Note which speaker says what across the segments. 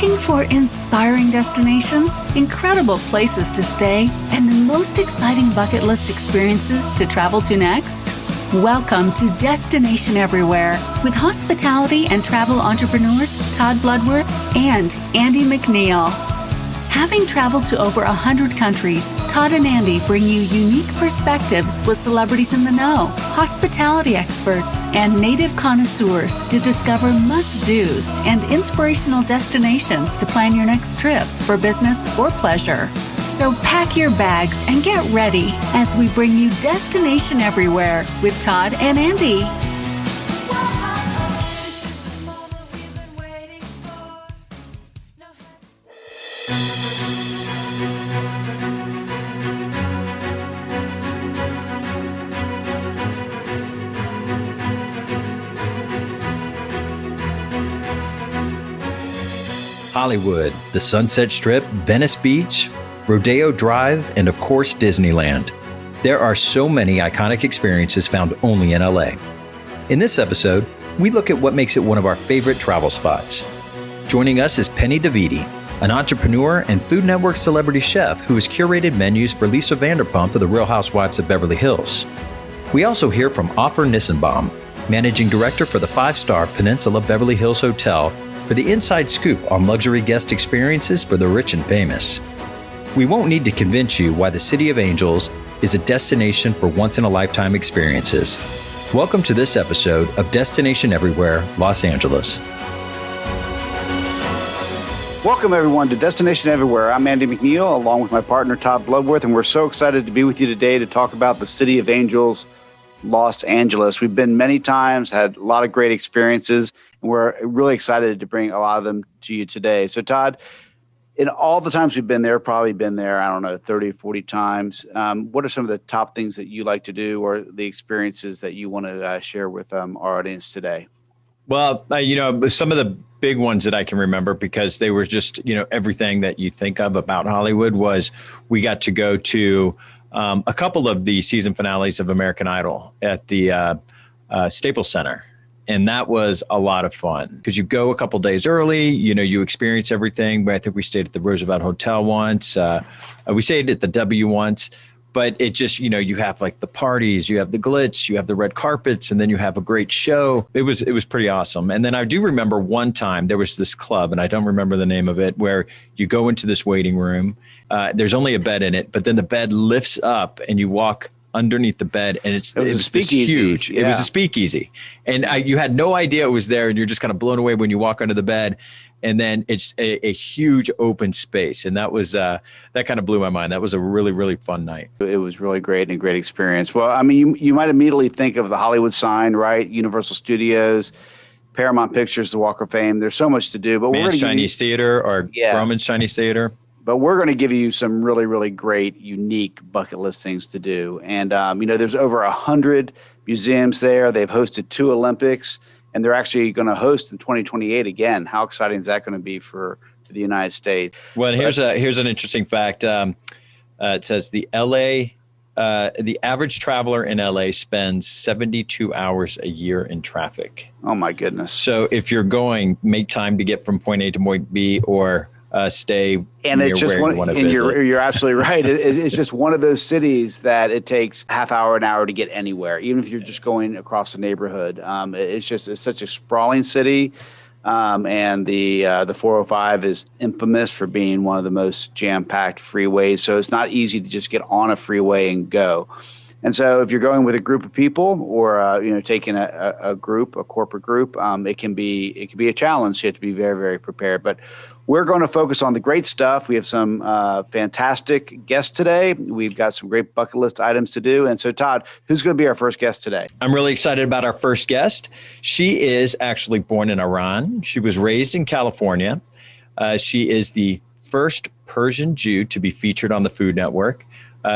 Speaker 1: Looking for inspiring destinations, incredible places to stay, and the most exciting bucket list experiences to travel to next? Welcome to Destination Everywhere with hospitality and travel entrepreneurs Todd Bloodworth and Andy McNeil. Having traveled to over 100 countries, Todd and Andy bring you unique perspectives with celebrities in the know, hospitality experts, and native connoisseurs to discover must-dos and inspirational destinations to plan your next trip for business or pleasure. So pack your bags and get ready as we bring you Destination Everywhere with Todd and Andy.
Speaker 2: Hollywood, the Sunset Strip, Venice Beach, Rodeo Drive, and of course, Disneyland. There are so many iconic experiences found only in LA. In this episode, we look at what makes it one of our favorite travel spots. Joining us is Penny Davidi, an entrepreneur and Food Network celebrity chef who has curated menus for Lisa Vanderpump of the Real Housewives of Beverly Hills. We also hear from Offer Nissenbaum, managing director for the 5-star Peninsula Beverly Hills Hotel, for the inside scoop on luxury guest experiences for the rich and famous. We won't need to convince you why the City of Angels is a destination for once-in-a-lifetime experiences. Welcome to this episode of Destination Everywhere, Los Angeles.
Speaker 3: Welcome, everyone, to Destination Everywhere. I'm Andy McNeil, along with my partner, Todd Bloodworth, and we're so excited to be with you today to talk about the City of Angels, Los Angeles. We've been many times, had a lot of great experiences, and we're really excited to bring a lot of them to you today. So, Todd, in all the times we've been there, probably been there, 30, 40 times. What are some of the top things that you like to do or the experiences that you want to share with our audience today?
Speaker 2: Well, some of the big ones that I can remember, because they were just, everything that you think of about Hollywood, was we got to go to a couple of the season finales of American Idol at the Staples Center. And that was a lot of fun because you go a couple days early, you experience everything. But I think we stayed at the Roosevelt Hotel once. We stayed at the W once. But it just, you have like the parties, you have the glitz, you have the red carpets, and then you have a great show. It was pretty awesome. And then I do remember one time there was this club, and I don't remember the name of it, where you go into this waiting room. There's only a bed in it, but then the bed lifts up and you walk underneath the bed, and it was this huge. Yeah. It was a speakeasy, and you had no idea it was there, and you're just kind of blown away when you walk under the bed, and then it's a huge open space, and that was that kind of blew my mind. That was a really, really fun night.
Speaker 3: It was really great and a great experience. Well, I mean, you might immediately think of the Hollywood sign, right? Universal Studios, Paramount Pictures, the Walk of Fame. There's so much to do, but
Speaker 2: Mann's Chinese Theater or Grauman's Chinese Theater.
Speaker 3: But we're going to give you some really, really great, unique bucket list things to do. And, there's over 100 museums there. They've hosted 2 Olympics, and they're actually going to host in 2028 again. How exciting is that going to be for the United States?
Speaker 2: Well, here's an interesting fact. It says the average traveler in LA spends 72 hours a year in traffic.
Speaker 3: Oh, my goodness.
Speaker 2: So if you're going, make time to get from point A to point B, or stay.
Speaker 3: And it's just you're absolutely right. It's just one of those cities that it takes half hour, an hour to get anywhere, even if you're just going across the neighborhood. It's such a sprawling city. And the 405 is infamous for being one of the most jam-packed freeways. So it's not easy to just get on a freeway and go. And so if you're going with a group of people or, taking a corporate group, it can be a challenge. So you have to be very, very prepared. But we're going to focus on the great stuff. We have some fantastic guests today. We've got some great bucket list items to do. And so, Todd, who's going to be our first guest today?
Speaker 2: I'm really excited about our first guest. She is actually born in Iran. She was raised in California. She is the first Persian Jew to be featured on the Food Network.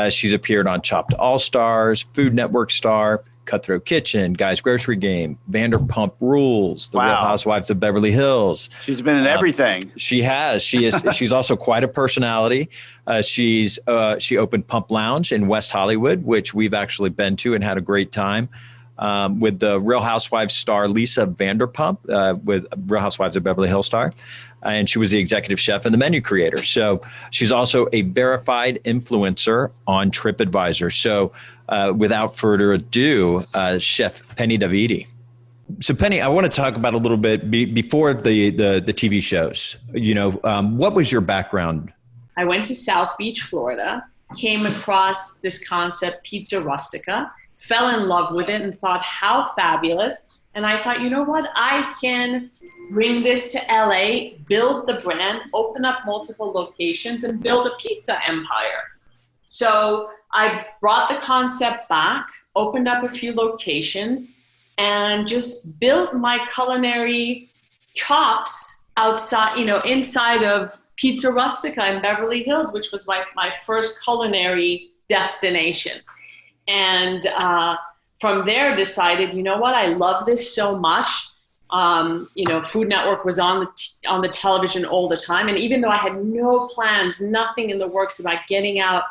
Speaker 2: She's appeared on Chopped All-Stars, Food Network Star, Cutthroat Kitchen, Guy's Grocery Game, Vanderpump Rules, The Real Housewives of Beverly Hills.
Speaker 3: She's been in everything.
Speaker 2: She has. She's also quite a personality. She opened Pump Lounge in West Hollywood, which we've actually been to and had a great time. with the Real Housewives star Lisa Vanderpump, with Real Housewives of Beverly Hills star. And she was the executive chef and the menu creator. So she's also a verified influencer on TripAdvisor. So without further ado, Chef Penny Davidi. So Penny, I want to talk about a little bit before the TV shows. What was your background?
Speaker 4: I went to South Beach, Florida, came across this concept, Pizza Rustica, fell in love with it and thought, how fabulous. And I thought, you know what? I can bring this to LA, build the brand, open up multiple locations, and build a pizza empire. So I brought the concept back, opened up a few locations, and just built my culinary chops outside, inside of Pizza Rustica in Beverly Hills, which was my first culinary destination. And from there decided, you know what, I love this so much. Food Network was on the television all the time. And even though I had no plans, nothing in the works about getting out,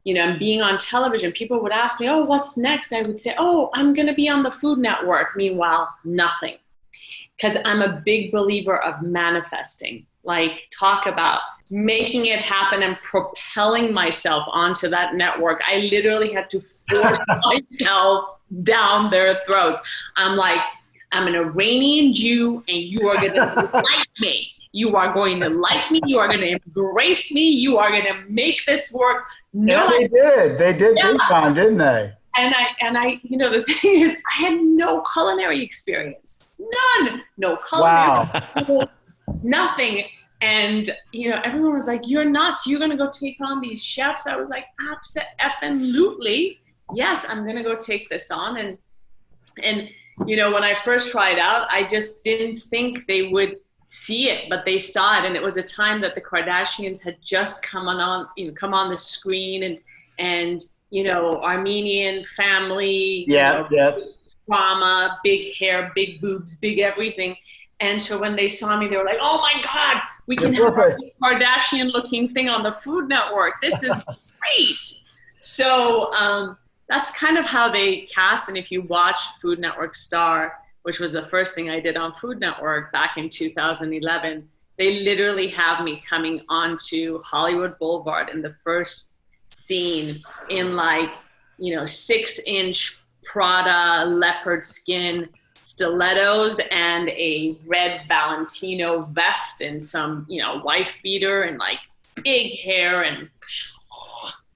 Speaker 4: and being on television, people would ask me, oh, what's next? I would say, oh, I'm going to be on the Food Network. Meanwhile, nothing. Because I'm a big believer of manifesting. Like, talk about making it happen and propelling myself onto that network. I literally had to force myself down their throats. I'm like, I'm an Iranian Jew and you are going to like me. You are going to like me. You are going to embrace me. You are going to make this work. No,
Speaker 3: yeah, they did. They did big time, didn't they?
Speaker 4: And I, the thing is, I had no culinary experience. None. No culinary.
Speaker 3: Wow.
Speaker 4: Nothing. And, everyone was like, you're nuts. You're going to go take on these chefs. I was like, absolutely. Yes, I'm going to go take this on. And, when I first tried out, I just didn't think they would see it, but they saw it. And it was a time that the Kardashians had just come on the screen and Armenian family, drama, big hair, big boobs, big everything. And so when they saw me, they were like, oh my God, we can have a Kardashian looking thing on the Food Network. This is great. So that's kind of how they cast. And if you watch Food Network Star, which was the first thing I did on Food Network back in 2011, they literally have me coming onto Hollywood Boulevard in the first scene in 6-inch Prada leopard skin stilettos and a red Valentino vest and some, wife beater and big hair and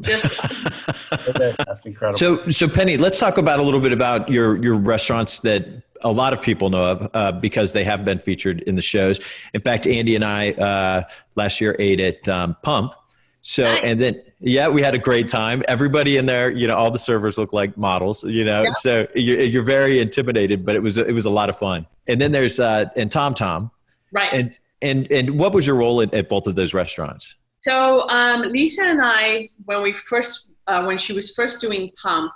Speaker 4: just.
Speaker 3: That's incredible.
Speaker 2: So Penny, let's talk about a little bit about your restaurants that a lot of people know of because they have been featured in the shows. In fact, Andy and I last year ate at Pump. So, nice. And then, we had a great time. Everybody in there, all the servers look like models, so you're very intimidated, but it was a lot of fun. And then there's, and Tom.
Speaker 4: Right.
Speaker 2: And what was your role at both of those restaurants?
Speaker 4: So, Lisa and I, when she was first doing Pump,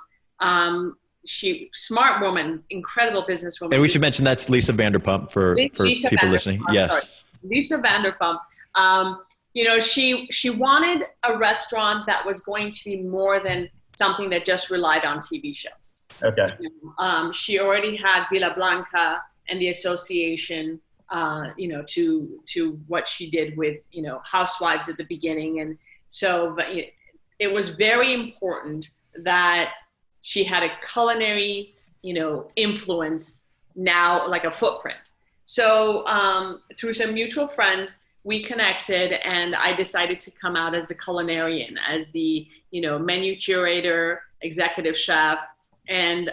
Speaker 4: smart woman, incredible businesswoman.
Speaker 2: And we should mention that's Lisa Vanderpump for people listening. Yes.
Speaker 4: Sorry. Lisa Vanderpump. She wanted a restaurant that was going to be more than something that just relied on TV shows.
Speaker 3: Okay.
Speaker 4: She already had Villa Blanca and the association, to what she did with, Housewives at the beginning. And so it was very important that she had a culinary, influence now, like a footprint. So through some mutual friends, we connected and I decided to come out as the culinarian, as the, menu curator, executive chef. And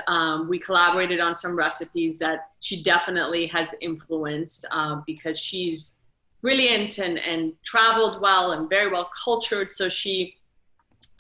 Speaker 4: we collaborated on some recipes that she definitely has influenced because she's brilliant and traveled well and very well cultured. So she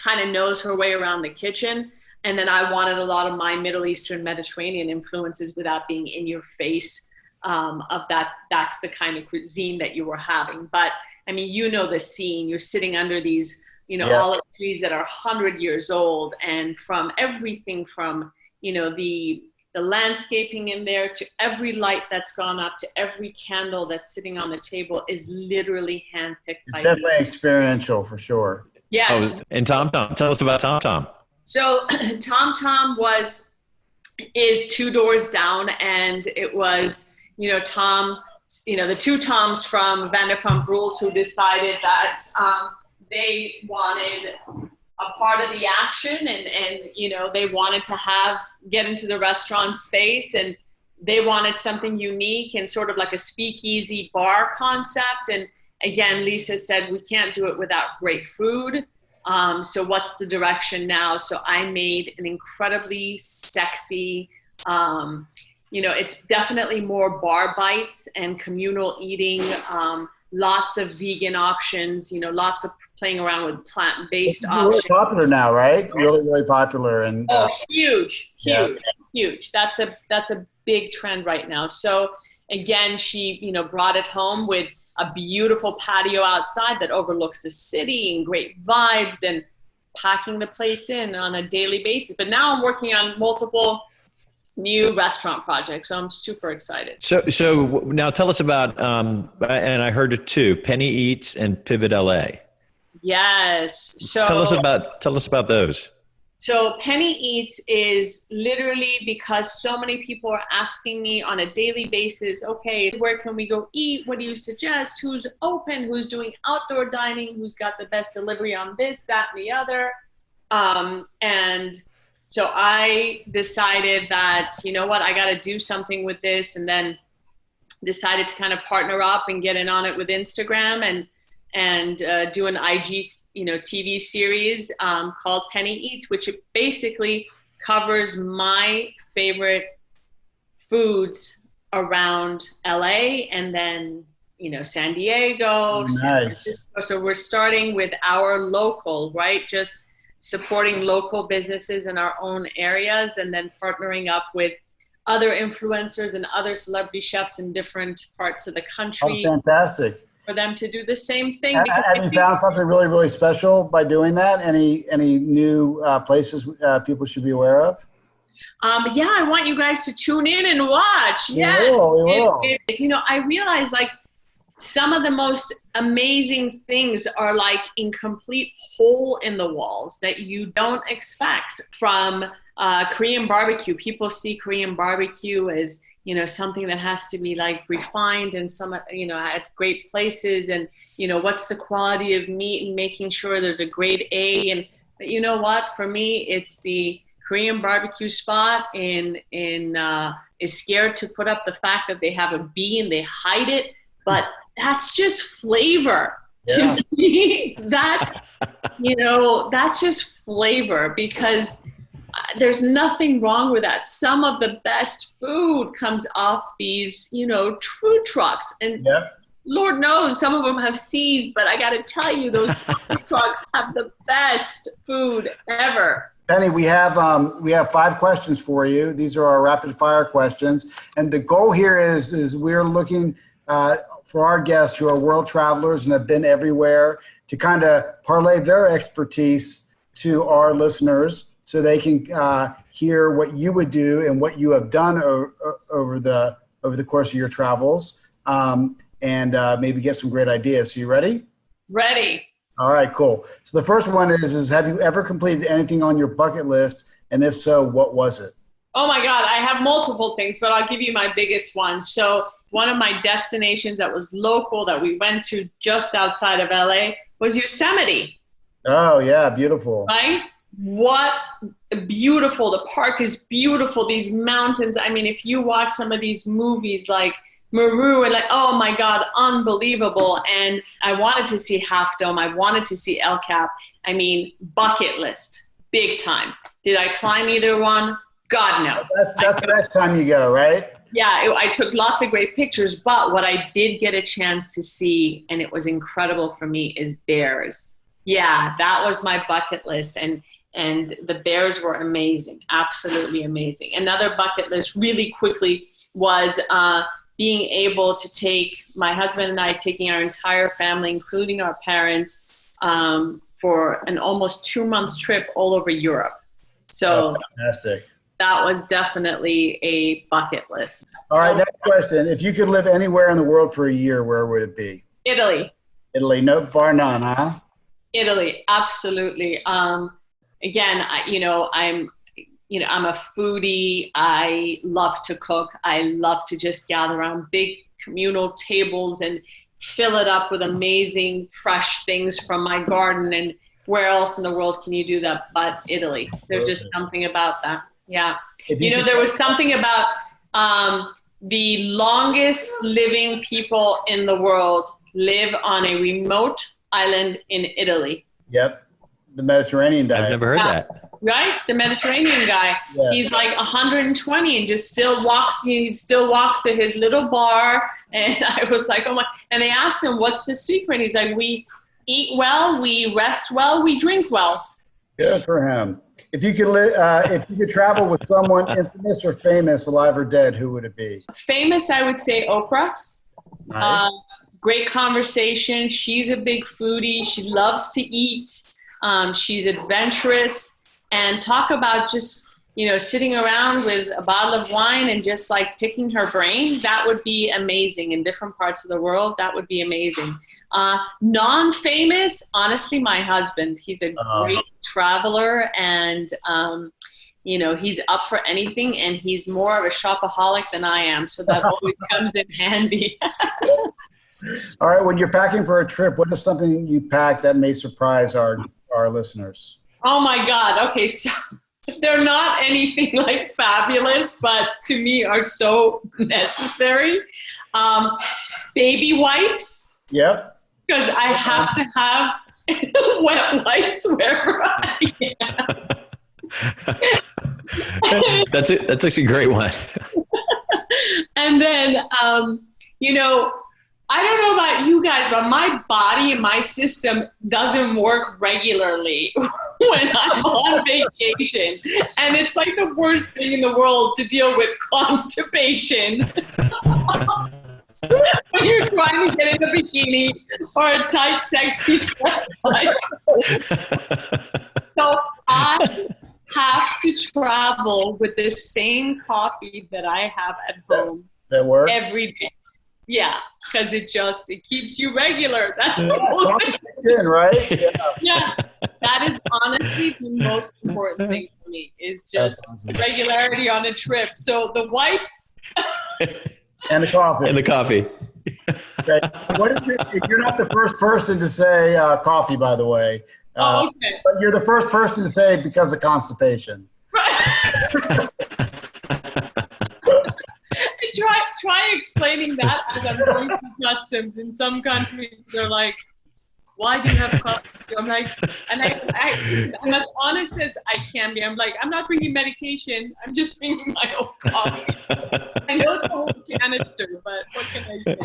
Speaker 4: kind of knows her way around the kitchen. And then I wanted a lot of my Middle Eastern Mediterranean influences without being in your face of that. That's the kind of cuisine that you were having. But I mean, the scene, you're sitting under these, olive trees that are 100 years old, and from everything from, the landscaping in there to every light that's gone up to every candle that's sitting on the table is literally handpicked.
Speaker 3: It's definitely experiential for sure.
Speaker 4: Yes.
Speaker 2: Oh, and Tom, tell us about Tom.
Speaker 4: So Tom was is 2 doors down, and it was, Tom, the 2 Toms from Vanderpump Rules who decided that they wanted a part of the action, and they wanted to get into the restaurant space, and they wanted something unique and sort of like a speakeasy bar concept. And again, Lisa said, we can't do it without great food. So what's the direction now? So I made an incredibly sexy, it's definitely more bar bites and communal eating, lots of vegan options, lots of playing around with plant-based options.
Speaker 3: Really popular now, right? Really, really popular. And
Speaker 4: huge. That's a big trend right now. So again, she, brought it home with a beautiful patio outside that overlooks the city and great vibes, and packing the place in on a daily basis. But now I'm working on multiple new restaurant projects, so I'm super excited.
Speaker 2: So now tell us about, and I heard it too, Penny Eats and Pivot LA.
Speaker 4: Yes. So
Speaker 2: tell us about those.
Speaker 4: So Penny Eats is literally because so many people are asking me on a daily basis, okay, where can we go eat? What do you suggest? Who's open? Who's doing outdoor dining? Who's got the best delivery on this, that, and the other? And so I decided that, I got to do something with this, and then decided to kind of partner up and get in on it with Instagram and do an IG, TV series called Penny Eats, which basically covers my favorite foods around LA and then, San Diego,
Speaker 3: nice.
Speaker 4: San Francisco. So we're starting with our local, right? Just supporting local businesses in our own areas, and then partnering up with other influencers and other celebrity chefs in different parts of the country.
Speaker 3: Oh, fantastic.
Speaker 4: For them to do the same thing.
Speaker 3: Have you found something really, really special by doing that? Any new places people should be aware of?
Speaker 4: Yeah, I want you guys to tune in and watch. Yes.
Speaker 3: We will.
Speaker 4: I realize some of the most amazing things are in complete hole in the walls that you don't expect from Korean barbecue. People see Korean barbecue as something that has to be refined and at great places, and what's the quality of meat and making sure there's a grade A. But you know what? For me, it's the Korean barbecue spot is scared to put up the fact that they have a B and they hide it, but that's just flavor.
Speaker 3: Yeah.
Speaker 4: To me. That's just flavor, because there's nothing wrong with that. Some of the best food comes off these, food trucks. And Lord knows some of them have C's, but I got to tell you, those food trucks have the best food ever.
Speaker 3: Penny, we have 5 questions for you. These are our rapid fire questions. And the goal here is we're looking for our guests who are world travelers and have been everywhere to kind of parlay their expertise to our listeners, so they can hear what you would do and what you have done over the course of your travels, and maybe get some great ideas. So you ready?
Speaker 4: Ready.
Speaker 3: All right, cool. So the first one is have you ever completed anything on your bucket list? And if so, what was it?
Speaker 4: Oh my God, I have multiple things, but I'll give you my biggest one. So one of my destinations that was local that we went to just outside of LA was Yosemite.
Speaker 3: Oh yeah, beautiful.
Speaker 4: Right? What beautiful. The park is beautiful. These mountains. I mean, if you watch some of these movies like Maru and oh my God, unbelievable. And I wanted to see Half Dome. I wanted to see El Cap. I mean, bucket list, big time. Did I climb either one? God, no.
Speaker 3: That's the next time you go, right?
Speaker 4: Yeah, I took lots of great pictures, but what I did get a chance to see, and it was incredible for me, is bears. Yeah, that was my bucket list. And the bears were amazing, absolutely amazing. Another bucket list really quickly was being able to take my husband and I, taking our entire family, including our parents, for an almost 2-month trip all over Europe. So
Speaker 3: fantastic.
Speaker 4: That was definitely a bucket list.
Speaker 3: All right, next question. If you could live anywhere in the world for a year, where would it be?
Speaker 4: Italy.
Speaker 3: Italy, no, bar none, huh?
Speaker 4: Italy, absolutely. Again, I'm I'm a foodie. I love to cook. I love to just gather around big communal tables and fill it up with amazing fresh things from my garden. And where else in the world can you do that but Italy? There's just something about that. Yeah. There was something about the longest living people in the world live on a remote island in Italy.
Speaker 5: Yep. The Mediterranean diet.
Speaker 2: I've never heard that.
Speaker 4: Right? The Mediterranean guy.
Speaker 5: Yeah.
Speaker 4: He's like 120 and just still walks to his little bar. And I was like, oh my. And they asked him, what's the secret? He's like, we eat well, we rest well, we drink well.
Speaker 5: Good for him. If you could travel with someone infamous or famous, alive or dead, who would it be?
Speaker 4: Famous, I would say Oprah.
Speaker 5: Nice.
Speaker 4: Great conversation. She's a big foodie. She loves to eat. She's adventurous. And talk about just, sitting around with a bottle of wine and just like picking her brain. That would be amazing in different parts of the world. That would be amazing. Non-famous, honestly, my husband. He's a great traveler and, he's up for anything and he's more of a shopaholic than I am. So that always comes in handy.
Speaker 5: All right. When you're packing for a trip, what is something you pack that may surprise our listeners?
Speaker 4: Oh my God. Okay. So they're not anything like fabulous, but to me are so necessary. Baby wipes.
Speaker 5: Yep.
Speaker 4: Because I have to have wet wipes wherever I am.
Speaker 2: That's it. That's actually a great one.
Speaker 4: And then, I don't know about you guys, but my body and my system doesn't work regularly when I'm on vacation. And it's like the worst thing in the world to deal with constipation. When you're trying to get in a bikini or a tight, sexy dress. So I have to travel with the same coffee that I have at home.
Speaker 5: That works?
Speaker 4: Every day. Yeah, because it keeps you regular. That's the most
Speaker 5: important, right?
Speaker 4: Yeah, that is honestly the most important thing for me is just regularity on a trip. So the wipes
Speaker 5: and the coffee.
Speaker 2: And the coffee.
Speaker 5: Okay. You're not the first person to say coffee, by the way.
Speaker 4: Okay.
Speaker 5: But you're the first person to say because of constipation.
Speaker 4: Right. Try explaining that as I'm going through customs. In some countries, they're like, why do you have coffee? I'm like, and I'm as honest as I can be. I'm like, I'm not bringing medication. I'm just bringing my own coffee. I know it's a whole canister, but what can I say?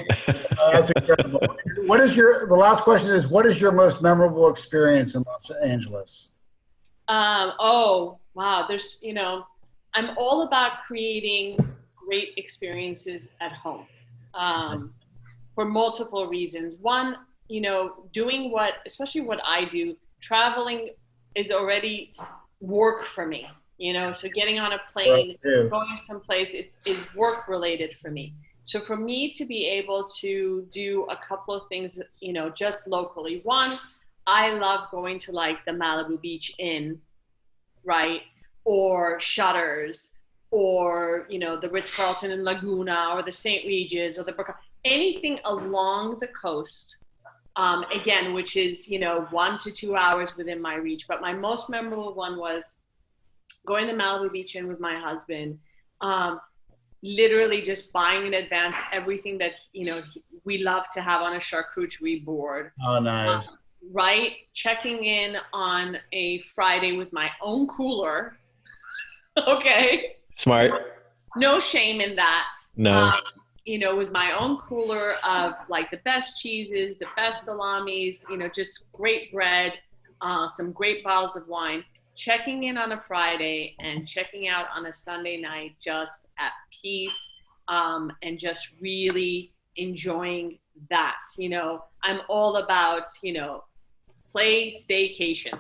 Speaker 5: That's incredible. The last question is, what is your most memorable experience in Los Angeles?
Speaker 4: Oh, wow. There's, I'm all about creating great experiences at home for multiple reasons. One, doing especially what I do, traveling is already work for me, so getting on a plane, going someplace, it's work related for me. So for me to be able to do a couple of things, just locally. One, I love going to like the Malibu Beach Inn, right? Or Shutters, or, the Ritz-Carlton in Laguna, or the St. Regis, or the anything along the coast, again, which is, 1 to 2 hours within my reach. But my most memorable one was going to Malibu Beach Inn with my husband, literally just buying in advance everything that, we love to have on a charcuterie board.
Speaker 5: Oh, nice.
Speaker 4: Right? Checking in on a Friday with my own cooler. Okay.
Speaker 2: Smart.
Speaker 4: No shame in that.
Speaker 2: No.
Speaker 4: With my own cooler of like the best cheeses, the best salamis, just great bread, some great bottles of wine, checking in on a Friday and checking out on a Sunday night, just at peace, and just really enjoying that. I'm all about, play staycation.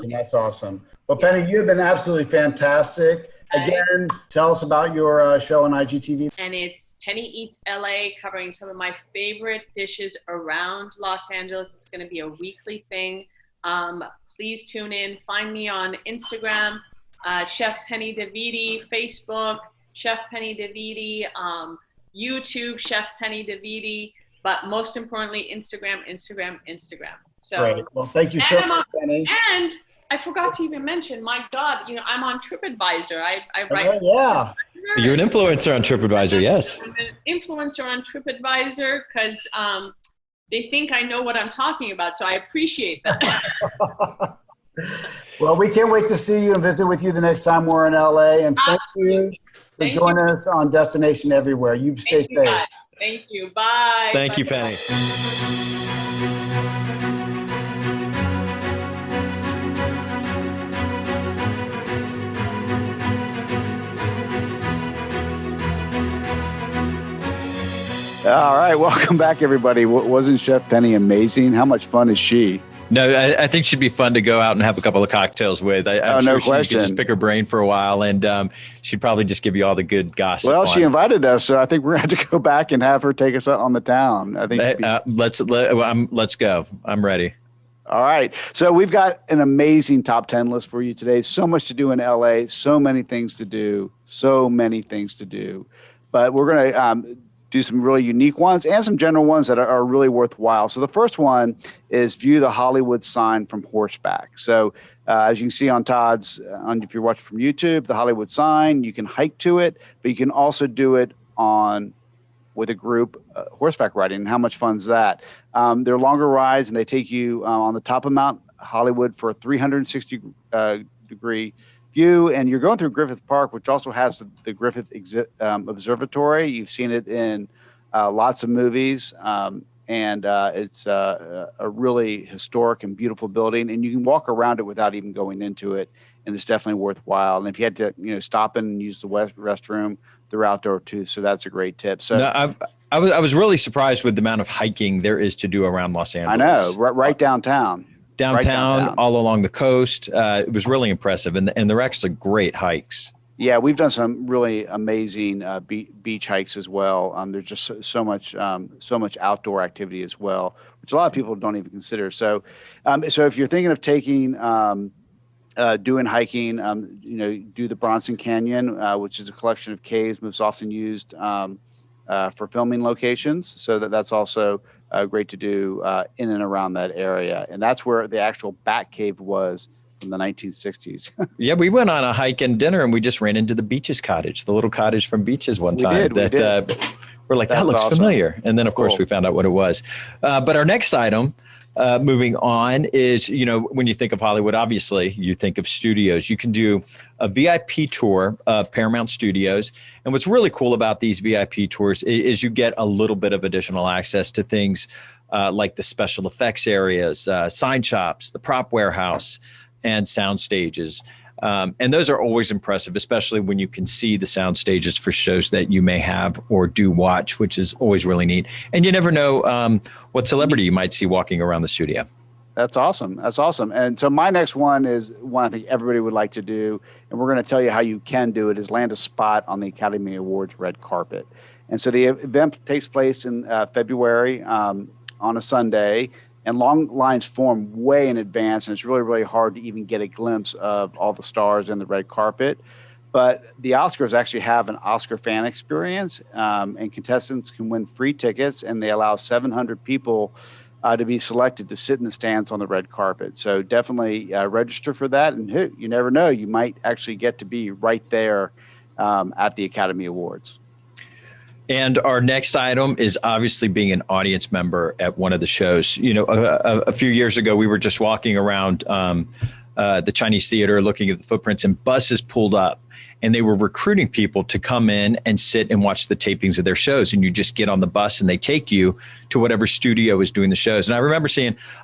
Speaker 5: That's awesome. Well, Penny, you've been absolutely fantastic. Again, tell us about your show on IGTV.
Speaker 4: And it's Penny Eats LA, covering some of my favorite dishes around Los Angeles. It's going to be a weekly thing. Please tune in. Find me on Instagram Chef Penny Davidi, Facebook, Chef Penny Davidi, YouTube, Chef Penny Davidi, but most importantly, Instagram. So,
Speaker 5: great. Well, thank you so much, Penny.
Speaker 4: And I forgot to even mention, my God, I'm on TripAdvisor. I write.
Speaker 5: Yeah.
Speaker 2: You're an influencer on TripAdvisor, yes.
Speaker 4: I'm an influencer on TripAdvisor because they think I know what I'm talking about, so I appreciate that.
Speaker 5: Well, we can't wait to see you and visit with you the next time we're in LA. And thank you for joining us on Destination Everywhere. You stay safe.
Speaker 4: Thank you. Bye.
Speaker 2: Thank you, Penny.
Speaker 3: All right, welcome back, everybody. Wasn't Chef Penny amazing? How much fun is she?
Speaker 2: No, I think she'd be fun to go out and have a couple of cocktails with. I'm sure
Speaker 3: no
Speaker 2: she
Speaker 3: question.
Speaker 2: could just pick her brain for a while, and she'd probably just give you all the good gossip.
Speaker 3: Well, she invited us, so I think we're going to have to go back and have her take us out on the town. I think
Speaker 2: let's go. I'm ready.
Speaker 3: All right. So we've got an amazing top 10 list for you today. So much to do in LA, so many things to do. But we're going to do some really unique ones and some general ones that are really worthwhile. So the first one is view the Hollywood sign from horseback. So as you can see on Todd's, if you're watching from YouTube, the Hollywood sign, you can hike to it, but you can also do it with a group horseback riding. And how much fun is that? They're longer rides, and they take you on the top of Mount Hollywood for a 360 degree view, and you're going through Griffith Park, which also has the Griffith Observatory. You've seen it in lots of movies, and it's a really historic and beautiful building, and you can walk around it without even going into it, and it's definitely worthwhile. And if you had to, stop in and use the restroom, they're outdoor too, so that's a great tip. So
Speaker 2: no, I was really surprised with the amount of hiking there is to do around Los Angeles.
Speaker 3: I know, right downtown.
Speaker 2: Downtown, all along the coast. It was really impressive, and they're actually great hikes.
Speaker 3: Yeah, we've done some really amazing beach hikes as well. There's just so much outdoor activity as well, which a lot of people don't even consider. So, so if you're thinking of taking doing hiking, do the Bronson Canyon, which is a collection of caves most often used for filming locations. So that's also great to do in and around that area. And that's where the actual Bat Cave was in the 1960s.
Speaker 2: Yeah, we went on a hike and dinner, and we just ran into the Beaches Cottage, the little cottage from Beaches one time.
Speaker 3: We did.
Speaker 2: We're like, that looks awesome. Familiar. And then, of course, we found out what it was. But our next item, moving on, is, when you think of Hollywood, obviously, you think of studios. You can do a VIP tour of Paramount Studios. And what's really cool about these VIP tours is you get a little bit of additional access to things like the special effects areas, sign shops, the prop warehouse, and sound stages. And those are always impressive, especially when you can see the sound stages for shows that you may have or do watch, which is always really neat. And you never know what celebrity you might see walking around the studio.
Speaker 3: That's awesome. And so my next one is one I think everybody would like to do, and we're going to tell you how you can do it, is land a spot on the Academy Awards red carpet. And so the event takes place in February on a Sunday, and long lines form way in advance, and it's really, really hard to even get a glimpse of all the stars in the red carpet. But the Oscars actually have an Oscar fan experience, and contestants can win free tickets, and they allow 700 people to be selected to sit in the stands on the red carpet. So definitely register for that, and you never know, you might actually get to be right there at the Academy Awards.
Speaker 2: And our next item is obviously being an audience member at one of the shows. A few years ago, we were just walking around the Chinese Theater looking at the footprints, and buses pulled up, and they were recruiting people to come in and sit and watch the tapings of their shows. And you just get on the bus and they take you to whatever studio is doing the shows. And I remember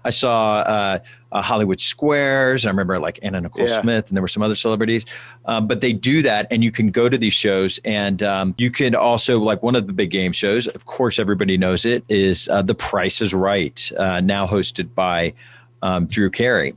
Speaker 2: I saw Hollywood Squares, and I remember like Anna Nicole Smith, and there were some other celebrities. But they do that, and you can go to these shows, and you can also, like one of the big game shows, of course, everybody knows it, is The Price is Right, now hosted by Drew Carey.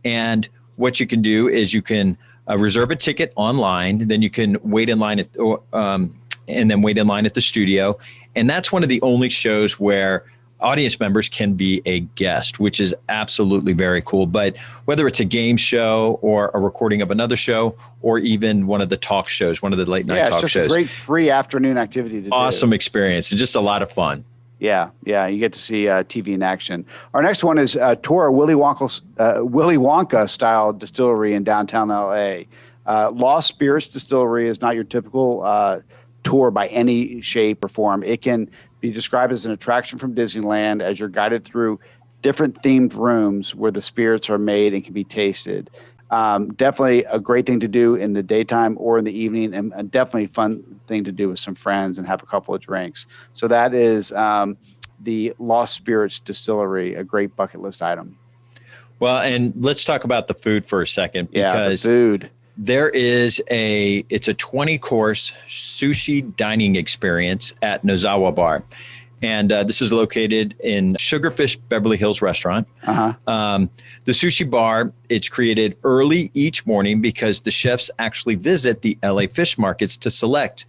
Speaker 2: And what you can do is you can reserve a ticket online, then you can wait in line wait in line at the studio. And that's one of the only shows where audience members can be a guest, which is absolutely very cool. But whether it's a game show or a recording of another show, or even one of the talk shows, one of the late night talk shows.
Speaker 3: It's just a great free afternoon activity to do.
Speaker 2: Awesome experience. It's just a lot of fun.
Speaker 3: Yeah, you get to see TV in action. Our next one is tour a Willy Wonka style distillery in downtown LA. Lost Spirits Distillery is not your typical tour by any shape or form. It can be described as an attraction from Disneyland as you're guided through different themed rooms where the spirits are made and can be tasted. Definitely a great thing to do in the daytime or in the evening, and definitely a fun thing to do with some friends and have a couple of drinks. So that is the Lost Spirits Distillery, a great bucket list item.
Speaker 2: Well, and let's talk about the food for a second, because
Speaker 3: the food.
Speaker 2: There is it's a 20-course sushi dining experience at Nozawa Bar. And this is located in Sugarfish Beverly Hills Restaurant. The sushi bar, it's created early each morning because the chefs actually visit the LA fish markets to select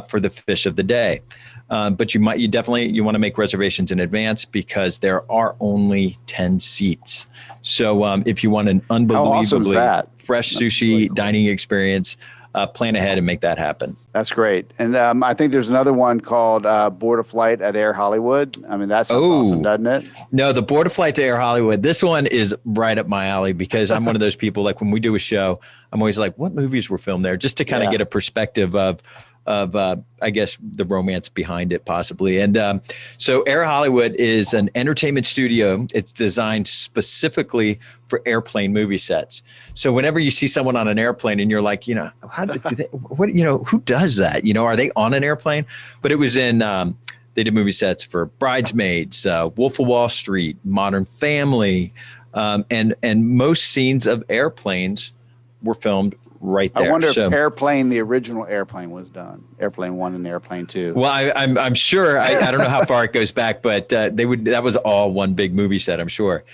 Speaker 2: for the fish of the day. But you want to make reservations in advance because there are only 10 seats. So if you want an unbelievably fresh sushi dining experience, plan ahead and make that happen.
Speaker 3: That's great. And I think there's another one called Board a Flight at Air Hollywood. I mean, that sounds awesome, doesn't it?
Speaker 2: No, the Board a Flight to Air Hollywood. This one is right up my alley because I'm one of those people, like when we do a show, I'm always like, what movies were filmed there? Just to kind of get a perspective of I guess the romance behind it possibly. And so Air Hollywood is an entertainment studio. It's designed specifically for airplane movie sets. So whenever you see someone on an airplane and you're like, how do they, who does that? Are they on an airplane? But it was in, they did movie sets for Bridesmaids, Wolf of Wall Street, Modern Family, and most scenes of airplanes were filmed right there.
Speaker 3: I wonder if Airplane, the original Airplane, was done. Airplane 1 and Airplane 2.
Speaker 2: Well, I'm sure. I don't know how far it goes back, but that was all one big movie set, I'm sure.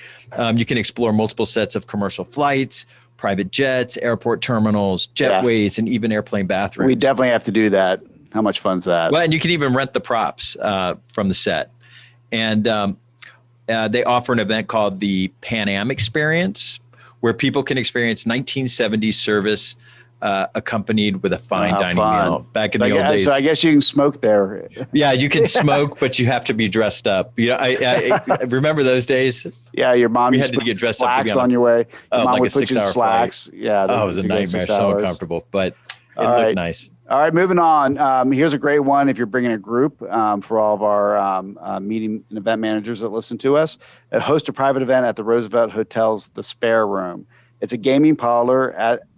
Speaker 2: You can explore multiple sets of commercial flights, private jets, airport terminals, jetways, and even airplane bathrooms.
Speaker 3: We definitely have to do that. How much fun's that?
Speaker 2: Well, and you can even rent the props from the set. And they offer an event called the Pan Am Experience, where people can experience 1970s service accompanied with a fine dining meal. Back in the old days.
Speaker 3: So I guess you can smoke there.
Speaker 2: Yeah, you can smoke, but you have to be dressed up. I remember those days.
Speaker 3: Yeah, your mom
Speaker 2: had to get dressed up to be
Speaker 3: on your way. Your mom
Speaker 2: like
Speaker 3: would
Speaker 2: a
Speaker 3: put you in slacks.
Speaker 2: Flight.
Speaker 3: Yeah,
Speaker 2: it was a nightmare. So uncomfortable, but it looked nice.
Speaker 3: All right, moving on. Here's a great one if you're bringing a group for all of our meeting and event managers that listen to us. Host a private event at the Roosevelt Hotel's The Spare Room. It's a gaming parlor,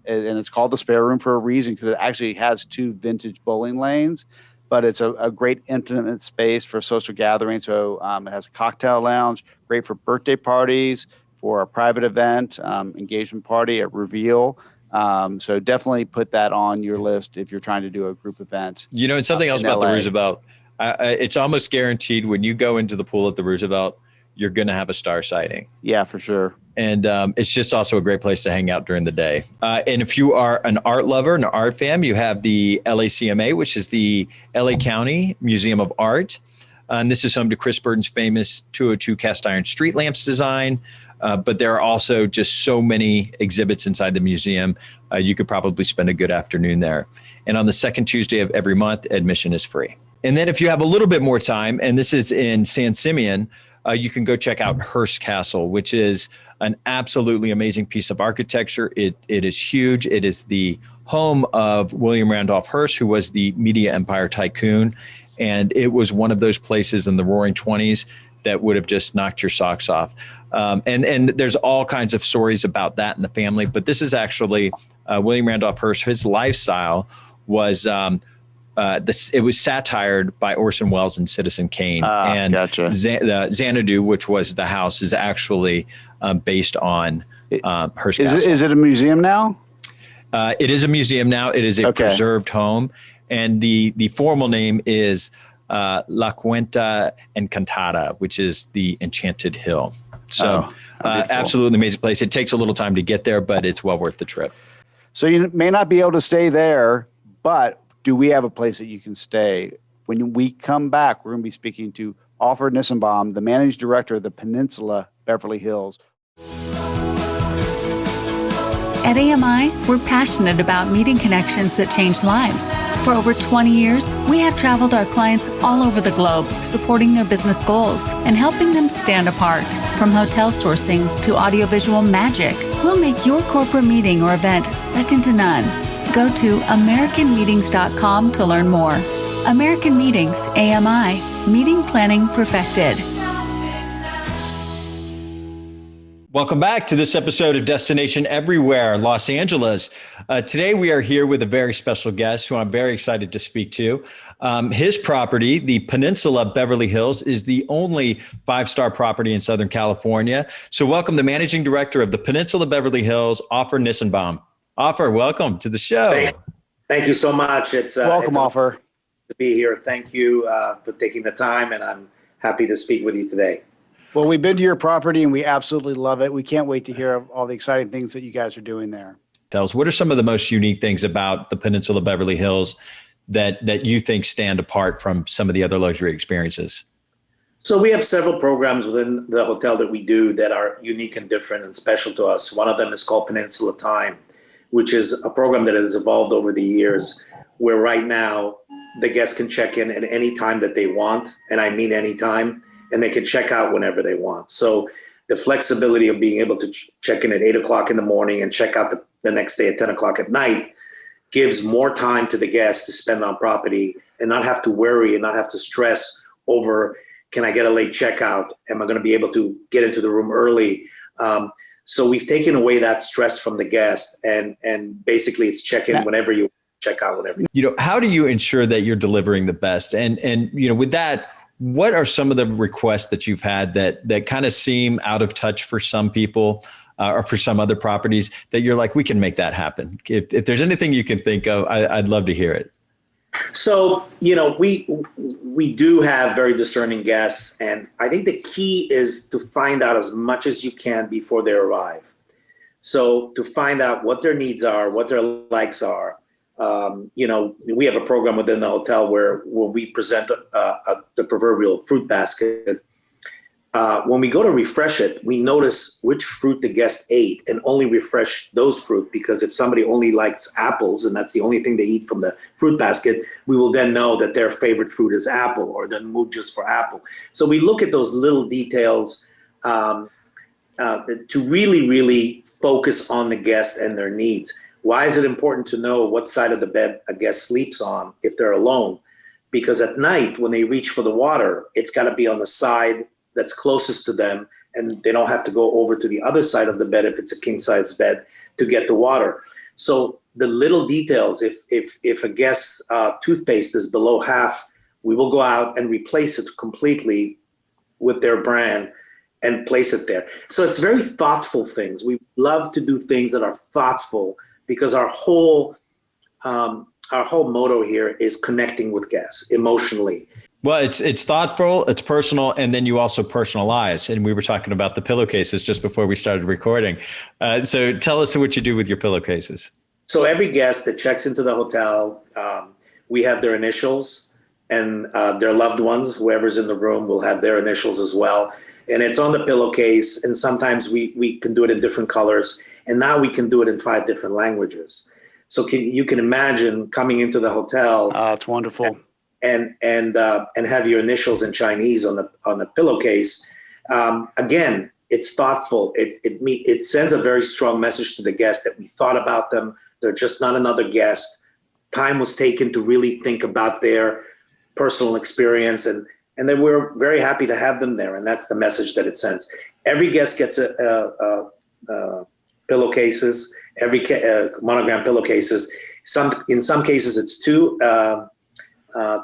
Speaker 3: and it's called The Spare Room for a reason because it actually has 2 vintage bowling lanes, but it's a great intimate space for social gathering. So it has a cocktail lounge, great for birthday parties, for a private event, engagement party, a reveal. So definitely put that on your list if you're trying to do a group event.
Speaker 2: And something else about the Roosevelt, it's almost guaranteed when you go into the pool at the Roosevelt, you're going to have a star sighting.
Speaker 3: Yeah, for sure.
Speaker 2: And it's just also a great place to hang out during the day. And if you are an art lover, an art fan, you have the LACMA, which is the LA County Museum of Art. And this is home to Chris Burton's famous 202 cast iron street lamps design. But there are also just so many exhibits inside the museum. You could probably spend a good afternoon there. And on the second Tuesday of every month, admission is free. And then if you have a little bit more time, and this is in San Simeon, you can go check out Hearst Castle, which is an absolutely amazing piece of architecture. It is huge. It is the home of William Randolph Hearst, who was the media empire tycoon. And it was one of those places in the Roaring 20s that would have just knocked your socks off. And there's all kinds of stories about that in the family. But this is actually William Randolph Hearst. His lifestyle was it was satired by Orson Welles and Citizen Kane. And
Speaker 3: gotcha.
Speaker 2: Xanadu, which was the house, is actually based on Hearst Castle.
Speaker 3: Is it a museum now?
Speaker 2: It is a museum now. It is a preserved home. And the formal name is La Cuenta Encantada, which is the Enchanted Hill. So absolutely amazing place. It takes a little time to get there, but it's well worth the trip.
Speaker 3: So you may not be able to stay there, but do we have a place that you can stay? When we come back, we're going to be speaking to Offer Nissenbaum, the managing director of the Peninsula Beverly Hills.
Speaker 1: At AMI, we're passionate about meeting connections that change lives. For over 20 years, we have traveled our clients all over the globe, supporting their business goals and helping them stand apart. From hotel sourcing to audiovisual magic, we'll make your corporate meeting or event second to none. Go to AmericanMeetings.com to learn more. American Meetings, AMI, meeting planning perfected.
Speaker 2: Welcome back to this episode of Destination Everywhere, Los Angeles. Today we are here with a very special guest who I'm very excited to speak to. His property, the Peninsula Beverly Hills, is the only 5-star property in Southern California. So welcome the managing director of the Peninsula Beverly Hills, Offer Nissenbaum. Offer, welcome to the show.
Speaker 6: Thank you so much.
Speaker 3: Welcome, Offer.
Speaker 6: To be here. Thank you for taking the time, and I'm happy to speak with you today.
Speaker 3: Well, we've been to your property and we absolutely love it. We can't wait to hear of all the exciting things that you guys are doing there.
Speaker 2: Tell us, what are some of the most unique things about the Peninsula Beverly Hills that you think stand apart from some of the other luxury experiences?
Speaker 6: So we have several programs within the hotel that we do that are unique and different and special to us. One of them is called Peninsula Time, which is a program that has evolved over the years, where right now the guests can check in at any time that they want, and I mean any time, and they can check out whenever they want. So the flexibility of being able to check in at 8 o'clock in the morning and check out the next day at 10 o'clock at night gives more time to the guests to spend on property and not have to worry and not have to stress over, can I get a late checkout? Am I going to be able to get into the room early? So we've taken away that stress from the guest, and basically it's check in whenever you check out whenever.
Speaker 2: How do you ensure that you're delivering the best? And with that, what are some of the requests that you've had that kind of seem out of touch for some people or for some other properties that you're like, we can make that happen? If there's anything you can think of, I'd love to hear it.
Speaker 6: So, we do have very discerning guests, and I think the key is to find out as much as you can before they arrive. So to find out what their needs are, what their likes are. We have a program within the hotel where when we present the proverbial fruit basket, when we go to refresh it, we notice which fruit the guest ate and only refresh those fruit, because if somebody only likes apples and that's the only thing they eat from the fruit basket, we will then know that their favorite fruit is apple or they're in the mood just for apple. So we look at those little details to really, really focus on the guest and their needs. Why is it important to know what side of the bed a guest sleeps on if they're alone? Because at night, when they reach for the water, it's got to be on the side that's closest to them, and they don't have to go over to the other side of the bed if it's a king-size bed to get the water. So the little details, if a guest's toothpaste is below half, we will go out and replace it completely with their brand and place it there. So it's very thoughtful things. We love to do things that are thoughtful, because our whole motto here is connecting with guests emotionally.
Speaker 2: Well, it's thoughtful, it's personal, and then you also personalize. And we were talking about the pillowcases just before we started recording. So tell us what you do with your pillowcases.
Speaker 6: So every guest that checks into the hotel, we have their initials, and their loved ones, whoever's in the room, will have their initials as well. And it's on the pillowcase, and sometimes we can do it in different colors. And now we can do it in 5 different languages. So you can imagine coming into the hotel.
Speaker 3: It's wonderful.
Speaker 6: And have your initials in Chinese on the pillowcase. Again, it's thoughtful. It sends a very strong message to the guest that we thought about them. They're just not another guest. Time was taken to really think about their personal experience, and then we're very happy to have them there. And that's the message that it sends. Every guest gets a pillowcases, monogram pillowcases. In some cases it's 2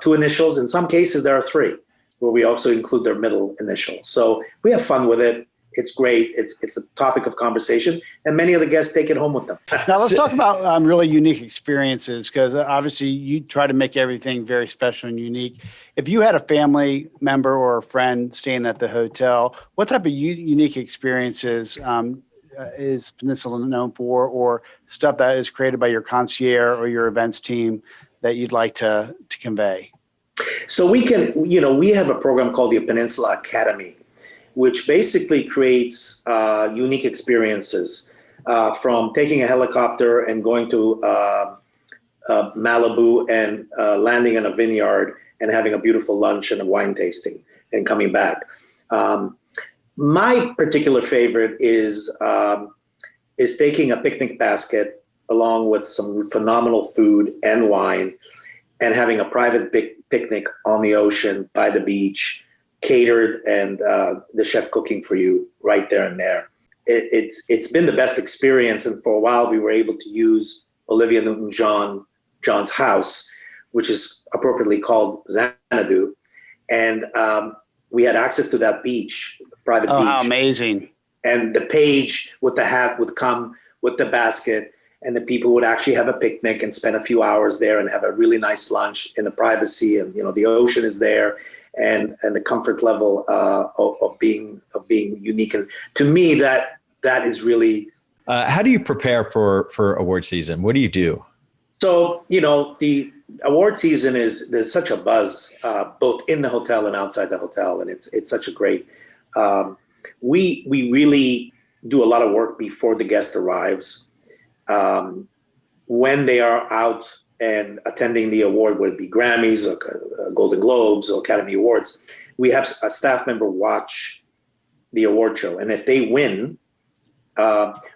Speaker 6: initials. In some cases there are 3, where we also include their middle initial. So we have fun with it. It's great. It's a topic of conversation, and many of the guests take it home with them.
Speaker 3: Now let's talk about really unique experiences, because obviously you try to make everything very special and unique. If you had a family member or a friend staying at the hotel, what type of unique experiences is Peninsula known for, or stuff that is created by your concierge or your events team that you'd like to convey?
Speaker 6: So we have a program called the Peninsula Academy, which basically creates unique experiences from taking a helicopter and going to Malibu and landing in a vineyard and having a beautiful lunch and a wine tasting and coming back. My particular favorite is taking a picnic basket along with some phenomenal food and wine and having a private picnic on the ocean by the beach, catered, and the chef cooking for you right there and there. It's been the best experience, and for a while we were able to use Olivia Newton-John's house, which is appropriately called Xanadu, and we had access to that beach, private beach.
Speaker 3: How amazing.
Speaker 6: And the page with the hat would come with the basket, and the people would actually have a picnic and spend a few hours there and have a really nice lunch in the privacy. And, the ocean is there, and the comfort level of being unique. And to me, that is really.
Speaker 2: How do you prepare for award season? What do you do?
Speaker 6: So, the award season there's such a buzz, both in the hotel and outside the hotel. And it's such a great, we really do a lot of work before the guest arrives. When they are out and attending the award, whether it be Grammys or Golden Globes or Academy Awards, we have a staff member watch the award show. And if they win,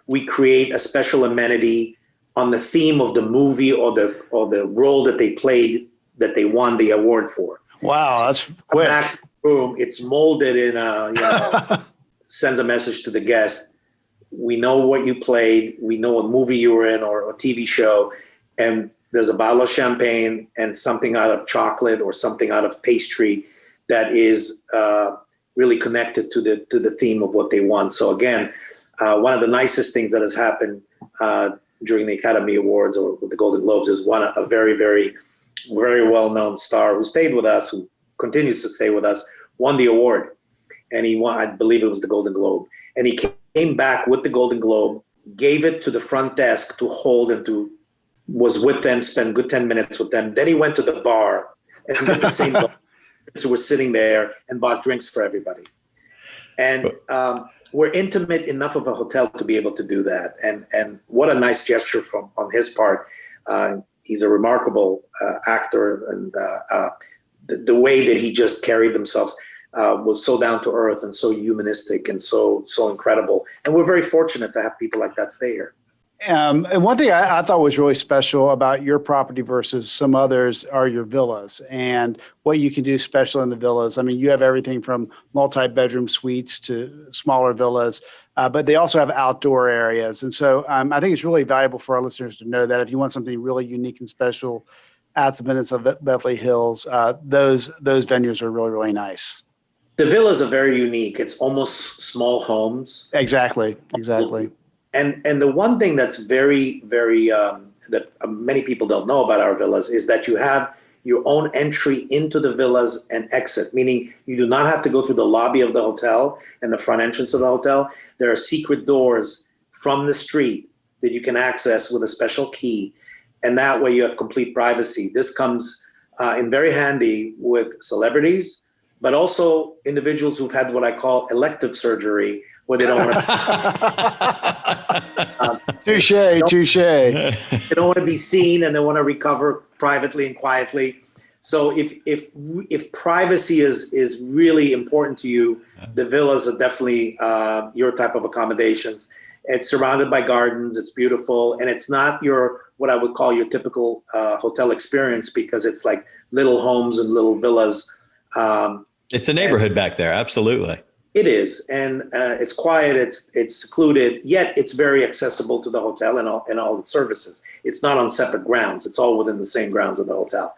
Speaker 6: we create a special amenity on the theme of the movie or the role that they played that they won the award for.
Speaker 3: Wow, that's quick.
Speaker 6: Back to the room, it's molded in sends a message to the guest. We know what you played. We know what movie you were in or a TV show. And there's a bottle of champagne and something out of chocolate or something out of pastry that is really connected to the theme of what they won. So again, one of the nicest things that has happened during the Academy Awards or the Golden Globes is a very, very, very well-known star who stayed with us, who continues to stay with us, won the award. And he won, I believe it was the Golden Globe. And he came back with the Golden Globe, gave it to the front desk to hold and was with them, spent a good 10 minutes with them. Then he went to the bar and did the same. So we're sitting there and bought drinks for everybody. And we're intimate enough of a hotel to be able to do that. And what a nice gesture on his part. He's a remarkable actor, and the way that he just carried himself was so down to earth and so humanistic and so incredible. And we're very fortunate to have people like that stay here.
Speaker 3: And one thing I thought was really special about your property versus some others are your villas and what you can do special in the villas. I mean, you have everything from multi-bedroom suites to smaller villas, but they also have outdoor areas. And so I think it's really valuable for our listeners to know that if you want something really unique and special at the Peninsula Beverly Hills, those venues are really, really nice.
Speaker 6: The villas are very unique. It's almost small homes.
Speaker 3: Exactly.
Speaker 6: And the one thing that's very, very, that many people don't know about our villas is that you have your own entry into the villas and exit, meaning you do not have to go through the lobby of the hotel and the front entrance of the hotel. There are secret doors from the street that you can access with a special key. And that way you have complete privacy. This comes in very handy with celebrities, but also individuals who've had what I call elective surgery, where they don't want to.
Speaker 3: Touche.
Speaker 6: They don't want to be seen, and they want to recover privately and quietly. So if privacy is really important to you, the villas are definitely your type of accommodations. It's surrounded by gardens. It's beautiful, and it's not what I would call your typical hotel experience, because it's like little homes and little villas.
Speaker 2: It's a neighborhood back there. Absolutely.
Speaker 6: It is, and it's quiet. It's secluded, yet it's very accessible to the hotel and all its services. It's not on separate grounds. It's all within the same grounds of the hotel.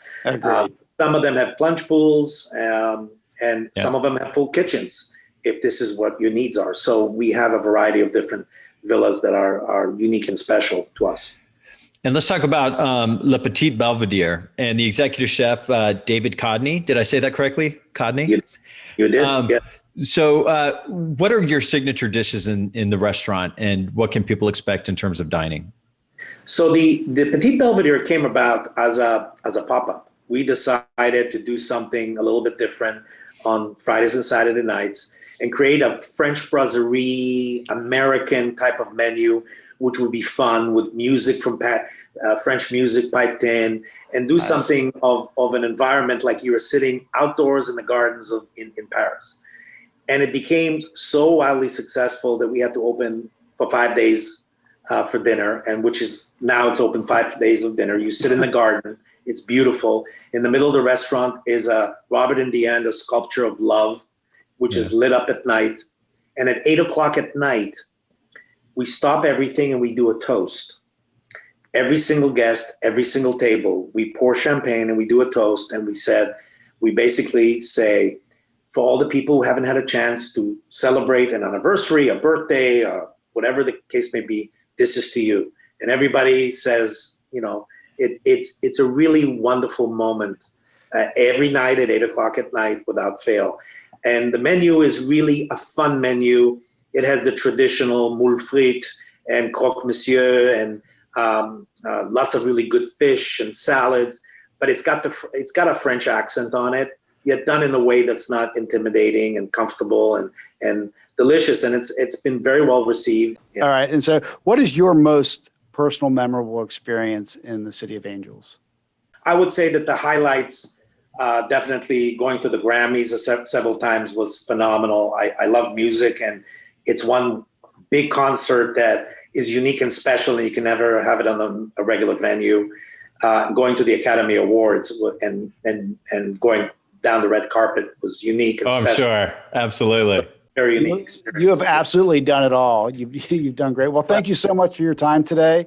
Speaker 6: Some of them have plunge pools, and some of them have full kitchens, if this is what your needs are. So we have a variety of different villas that are unique and special to us.
Speaker 2: And let's talk about Le Petit Belvedere and the executive chef, David Codney. Did I say that correctly? Codney?
Speaker 6: You did, yeah.
Speaker 2: So what are your signature dishes in the restaurant, and what can people expect in terms of dining?
Speaker 6: So the Petit Belvedere came about as a pop-up. we decided to do something a little bit different on Fridays and Saturday nights and create a French brasserie, American type of menu, which would be fun with music from French music piped in, and do something of an environment like you were sitting outdoors in the gardens in Paris. And it became so wildly successful that we had to open for 5 days for dinner, and which is now it's open 5 days of dinner. You sit in the garden. It's beautiful. In the middle of the restaurant is a Robert and Deanne sculpture of love, which is lit up at night. And at 8 o'clock at night, we stop everything and we do a toast. Every single guest, every single table, we pour champagne and we do a toast. And we basically say, for all the people who haven't had a chance to celebrate an anniversary, a birthday, whatever the case may be, this is to you. And everybody says, it's a really wonderful moment every night at 8 o'clock at night without fail. And the menu is really a fun menu. It has the traditional moule frites and croque monsieur and lots of really good fish and salads, but it's got a French accent on it, yet done in a way that's not intimidating and comfortable and delicious. And it's been very well received. Yes.
Speaker 3: All right. And so what is your most personal, memorable experience in the City of Angels?
Speaker 6: I would say that the highlights, definitely going to the Grammys several times was phenomenal. I love music, and it's one big concert that is unique and special, and you can never have it on a regular venue. Going to the Academy Awards and going down the red carpet was unique and special.
Speaker 2: I'm sure. Absolutely.
Speaker 6: Very unique experience.
Speaker 3: You have absolutely done it all. You've done great. Well, thank you so much for your time today.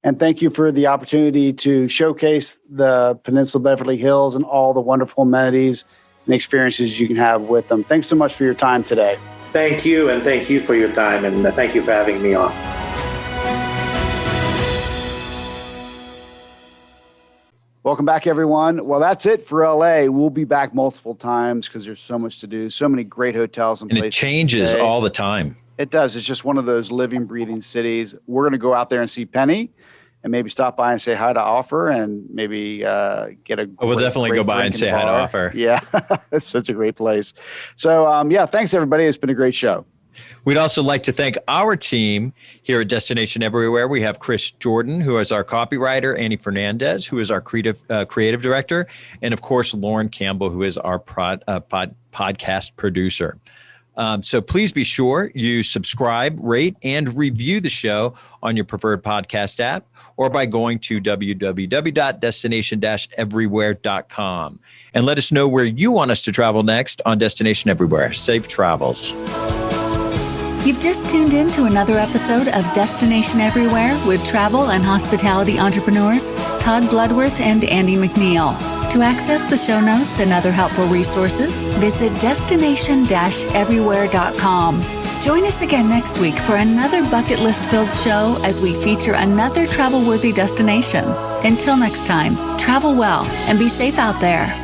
Speaker 3: And thank you for the opportunity to showcase the Peninsula Beverly Hills and all the wonderful amenities and experiences you can have with them. Thanks so much for your time today.
Speaker 6: Thank you. And thank you for your time. And thank you for having me on.
Speaker 3: Welcome back, everyone. Well, that's it for LA. We'll be back multiple times because there's so much to do, so many great hotels and places.
Speaker 2: And it changes all the time.
Speaker 3: It does. It's just one of those living, breathing cities. We're going to go out there and see Penny and maybe stop by and say hi to Offer and maybe get a
Speaker 2: We'll definitely go by and say hi to Offer.
Speaker 3: Yeah, it's such a great place. So, thanks, everybody. It's been a great show.
Speaker 2: We'd also like to thank our team here at Destination Everywhere. We have Chris Jordan, who is our copywriter, Annie Fernandez, who is our creative director, and of course, Lauren Campbell, who is our podcast producer. So please be sure you subscribe, rate, and review the show on your preferred podcast app or by going to www.destination-everywhere.com. And let us know where you want us to travel next on Destination Everywhere. Safe travels.
Speaker 1: You've just tuned in to another episode of Destination Everywhere with travel and hospitality entrepreneurs Todd Bloodworth and Andy McNeil. To access the show notes and other helpful resources, visit destination-everywhere.com. Join us again next week for another bucket list-filled show as we feature another travel-worthy destination. Until next time, travel well and be safe out there.